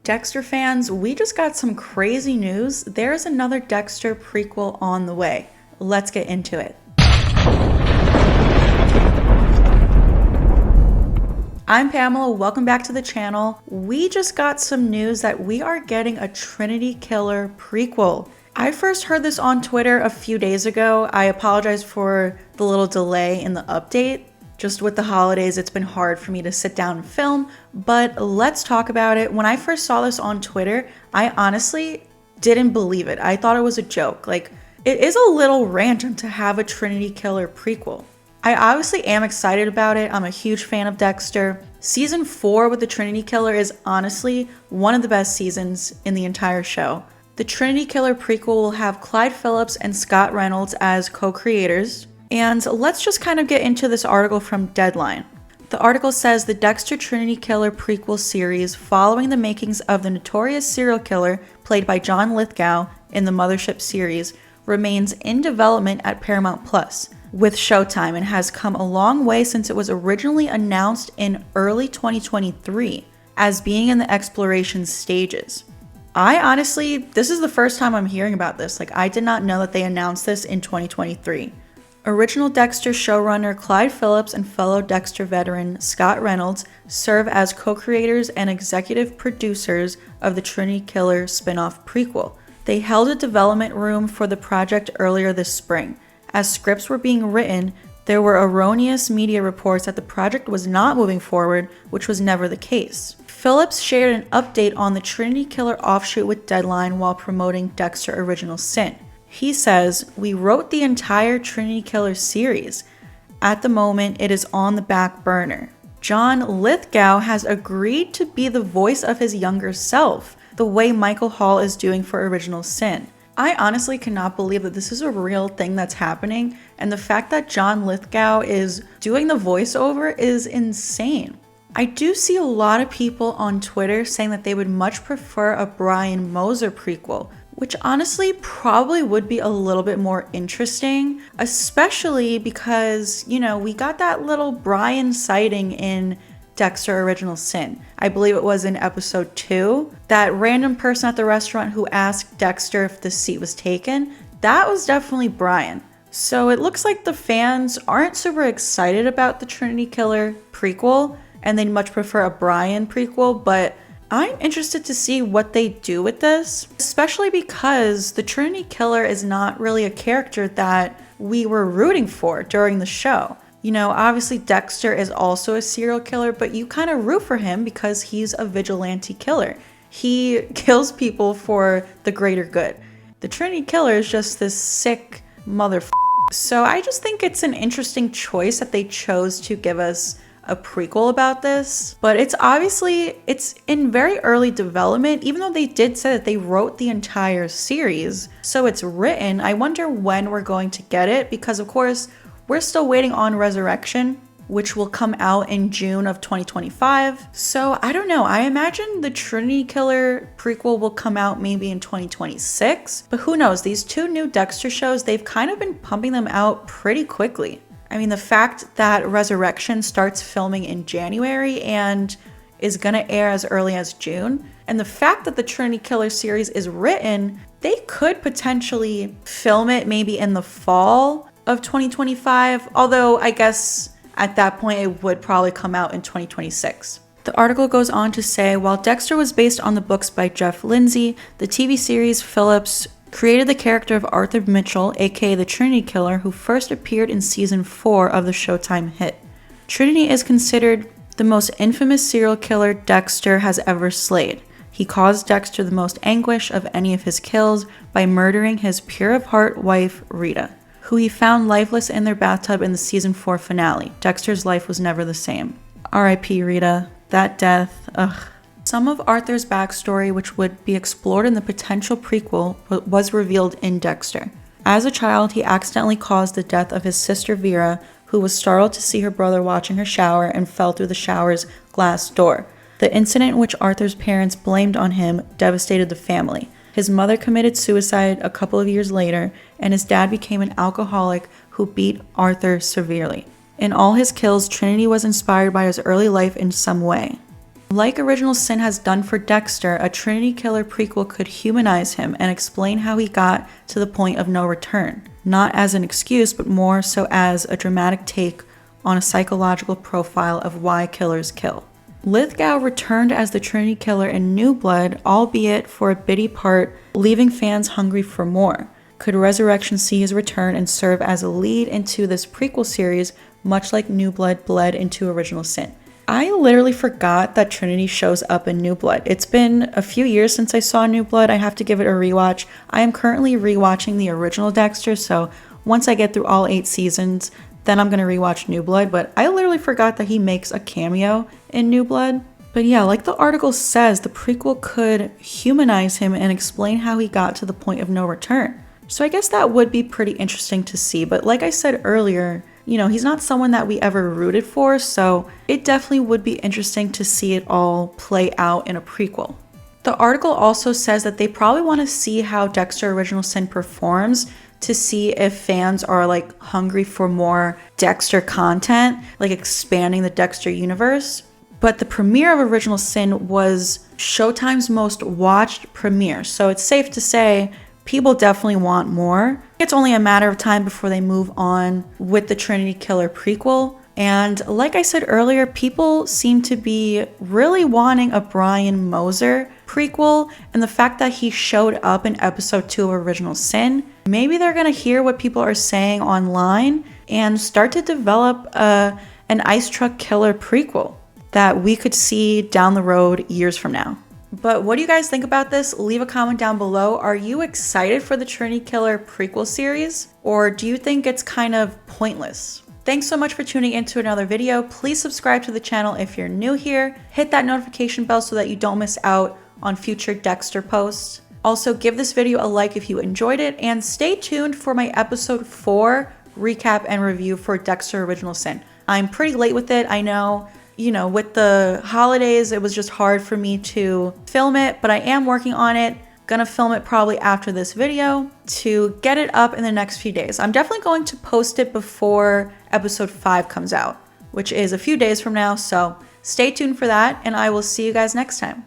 Dexter fans, we just got some crazy news. There's another Dexter prequel on the way. Let's get into it. I'm Pamela, welcome back to the channel. We just got some news that we are getting a Trinity Killer prequel. I first heard this on Twitter a few days ago. I apologize for the little delay in the update. Just with the holidays, it's been hard for me to sit down and film, but let's talk about it. When I first saw this on Twitter, I honestly didn't believe it. I thought it was a joke. Like, it is a little random to have a Trinity Killer prequel. I obviously am excited about it. I'm a huge fan of Dexter. Season 4 with the Trinity Killer is honestly one of the best seasons in the entire show. The Trinity Killer prequel will have Clyde Phillips and Scott Reynolds as co-creators. And let's just kind of get into this article from Deadline. The article says the Dexter Trinity Killer prequel series, following the makings of the notorious serial killer played by John Lithgow in the Mothership series, remains in development at Paramount Plus with Showtime and has come a long way since it was originally announced in early 2023 as being in the exploration stages. This is the first time I'm hearing about this. Like, I did not know that they announced this in 2023. Original Dexter showrunner Clyde Phillips and fellow Dexter veteran Scott Reynolds serve as co-creators and executive producers of the Trinity Killer spin-off prequel. They held a development room for the project earlier this spring. As scripts were being written, there were erroneous media reports that the project was not moving forward, which was never the case. Phillips shared an update on the Trinity Killer offshoot with Deadline while promoting Dexter Original Sin. He says, "We wrote the entire Trinity Killer series. At the moment, it is on the back burner. John Lithgow has agreed to be the voice of his younger self, the way Michael Hall is doing for Original Sin." I honestly cannot believe that this is a real thing that's happening, and the fact that John Lithgow is doing the voiceover is insane. I do see a lot of people on Twitter saying that they would much prefer a Brian Moser prequel, which honestly probably would be a little bit more interesting, especially because, we got that little Brian sighting in Dexter Original Sin. I believe it was in episode 2. That random person at the restaurant who asked Dexter if the seat was taken, that was definitely Brian. So it looks like the fans aren't super excited about the Trinity Killer prequel, and they'd much prefer a Brian prequel, but I'm interested to see what they do with this, especially because the Trinity Killer is not really a character that we were rooting for during the show. Obviously Dexter is also a serial killer, but you kind of root for him because he's a vigilante killer. He kills people for the greater good. The Trinity Killer is just this sick motherfucker. So I just think it's an interesting choice that they chose to give us a prequel about this, but it's in very early development, even though they did say that they wrote the entire series. So it's written. I wonder when we're going to get it, because of course we're still waiting on Resurrection, which will come out in June of 2025. So I don't know. I imagine the Trinity Killer prequel will come out maybe in 2026, but who knows? These two new Dexter shows, they've kind of been pumping them out pretty quickly. I mean, the fact that Resurrection starts filming in January and is gonna air as early as June, and the fact that the Trinity Killer series is written, they could potentially film it maybe in the fall of 2025, although I guess at that point it would probably come out in 2026. The article goes on to say, while Dexter was based on the books by Jeff Lindsay, the TV series Phillips created the character of Arthur Mitchell, aka the Trinity Killer, who first appeared in season 4 of the Showtime hit. Trinity is considered the most infamous serial killer Dexter has ever slayed. He caused Dexter the most anguish of any of his kills by murdering his pure of heart wife, Rita, who he found lifeless in their bathtub in the season 4 finale. Dexter's life was never the same. R.I.P. Rita. That death, ugh. Some of Arthur's backstory, which would be explored in the potential prequel, was revealed in Dexter. As a child, he accidentally caused the death of his sister Vera, who was startled to see her brother watching her shower and fell through the shower's glass door. The incident which Arthur's parents blamed on him devastated the family. His mother committed suicide a couple of years later, and his dad became an alcoholic who beat Arthur severely. In all his kills, Trinity was inspired by his early life in some way. Like Original Sin has done for Dexter, a Trinity Killer prequel could humanize him and explain how he got to the point of no return, not as an excuse, but more so as a dramatic take on a psychological profile of why killers kill. Lithgow returned as the Trinity Killer in New Blood, albeit for a bitty part, leaving fans hungry for more. Could Resurrection see his return and serve as a lead into this prequel series, much like New Blood bled into Original Sin? I literally forgot that Trinity shows up in New Blood. It's been a few years since I saw New Blood. I have to give it a rewatch. I am currently rewatching the original Dexter, so once I get through all 8 seasons, then I'm going to rewatch New Blood, but I literally forgot that he makes a cameo in New Blood. But yeah, like the article says, the prequel could humanize him and explain how he got to the point of no return. So I guess that would be pretty interesting to see, but like I said earlier, you know, he's not someone that we ever rooted for, so it definitely would be interesting to see it all play out in a prequel. The article also says that they probably want to see how Dexter Original Sin performs to see if fans are like hungry for more Dexter content, like expanding the Dexter universe. But the premiere of Original Sin was Showtime's most watched premiere, so it's safe to say people definitely want more. It's only a matter of time before they move on with the Trinity Killer prequel. And like I said earlier, people seem to be really wanting a Brian Moser prequel, and the fact that he showed up in episode 2 of Original Sin, maybe they're gonna hear what people are saying online and start to develop an Ice Truck Killer prequel that we could see down the road years from now. But what do you guys think about this? Leave a comment down below. Are you excited for the Trinity Killer prequel series, or do you think it's kind of pointless? Thanks so much for tuning into another video. Please subscribe to the channel if you're new here. Hit that notification bell so that you don't miss out on future Dexter posts. Also, give this video a like if you enjoyed it, and stay tuned for my episode 4 recap and review for Dexter Original Sin. I'm pretty late with it, I know. You know, with the holidays, it was just hard for me to film it, but I am working on it. Gonna film it probably after this video to get it up in the next few days. I'm definitely going to post it before episode 5 comes out, which is a few days from now, so stay tuned for that, and I will see you guys next time.